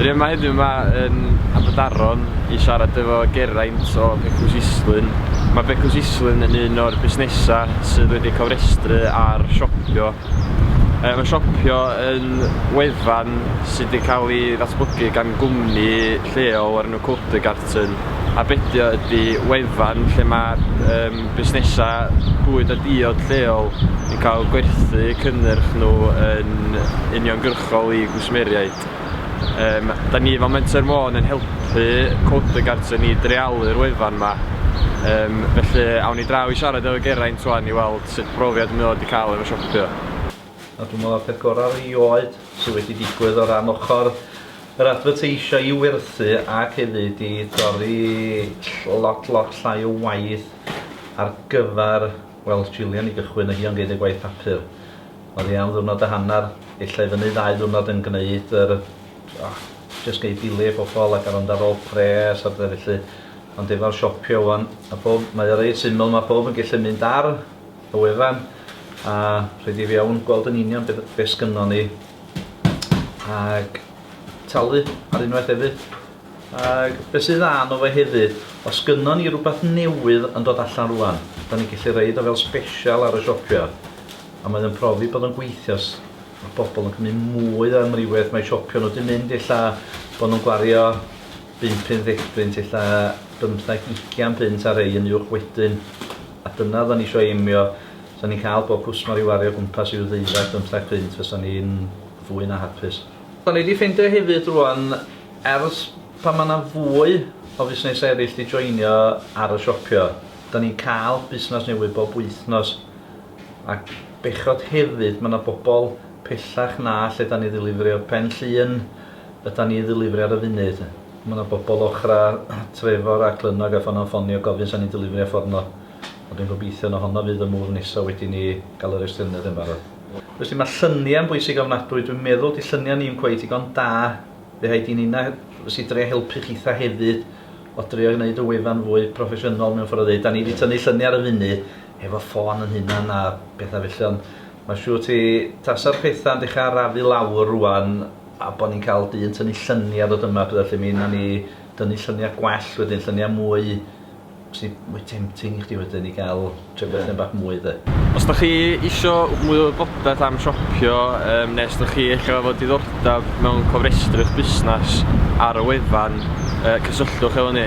Rydym yma heddiw yma yn Aberdaron I siarad efo Geraint o Becws Islwyn. Mae Becws Islwyn yn un o'r busnesau sydd wedi cofrestru ar siopio. Mae siopio yn wefan sydd wedi cael ei ddatblygu gan gwmni lleol o'r enw Codegarten. A bedio ydy wefan lle mae busnesau bwyd a diod lleol yn cael gwerthu cynnyrch nhw yn uniongyrchol I gwsmeriaid. Da ni fel Menter Môn yn helpu Codegarten I dreialu'r wefan yma. Felly awn ni draw I siarad efo Geraint rwan I weld sut brofiad mae wedi cael efo siopio. Dwi'n meddwl peth gorau erioed sydd wedi digwydd o ran ochr yr adverteisio I werthu ac hefyd I dorri lot llai o waith ar gyfer, wel, Gillian I gychwyn hi o'n gwneud y gwaith papur. Oedd hi am ddiwrnod a hanner, illa I fyny 2 ddiwrnod yn gwneud jyst gwneud bilu pobl ac ar ond ar ôl pres ar felly. Ond efo'r siopio wan, mae'n rhaid syml, mae pob yn gallu mynd ar y wefan a rhaid I fewn gweld yn union beth sgynnon ni ac talu ar unwaith hefyd. Ac beth sydd dda o fe hefyd, os gynnon ni rhywbeth newydd yn dod allan rwan, da ni'n gallu reid o fel special ar y siopio a mae'n profi bod yn gweithio. Mae bobl yn cymryd mwy am rywbeth, mae siopio nhw wedi mynd illa bod nhw'n gwario 50 pint, illa 15-20 pint ar ei yn uwch wedyn. A dyna dda ni eisiau aimio, so ni'n cael bob cwsmar I wario gwmpas i'w 15 pint, fysa ni'n fwy na hapus. Da ni wedi ffeindio hefyd rwan, ers pan mae yna fwy o fusnes eraill wedi joinio ar y siopio, da ni'n cael busnes newydd bob wythnos. Ac bechod hefyd, mae yna bobl pellach na lle da ni ddilifrio Pen Llŷn, ydda ni ddilifrio ar y funud. Mae yna bobl ochra Trefor a Glynog a ffonio'n ffonio gofyn sa'n ni'n ddilifrio ffordd nhw. Ond dwi'n gobeithio na honna fydd y mŵr nesaf wedi ni gael yr estyniad yn barod. Felly mae lluniau'n bwysig ofnadwy. Dwi'n meddwl di lluniau ni'n gweud digon da. Fe haid I ni'na sy'n dre helpu chitha hefyd o drio gwneud y wefan fwy proffesiynol mewn ffordd o ddeud. Da ni wedi tynnu lluniau ar y funud efo ffôn yn hynna a bethau felly. Ond mae siŵr ti tasa'r pethau'n dechrau arafu lawr rwan a bod ni'n cael dyn tynnu lluniau dod yma bydda lle mi na ni dynnu lluniau gwell wedyn, lluniau mwy sy'n mwy tempting I chdi wedyn I gael trefniadau bach mwy de. Os da chi isio mwy o wybodaeth am siopio, nes da chi eich fod diddordeb mewn cofrestru'ch busnes ar y wefan, cysylltwch efo ni.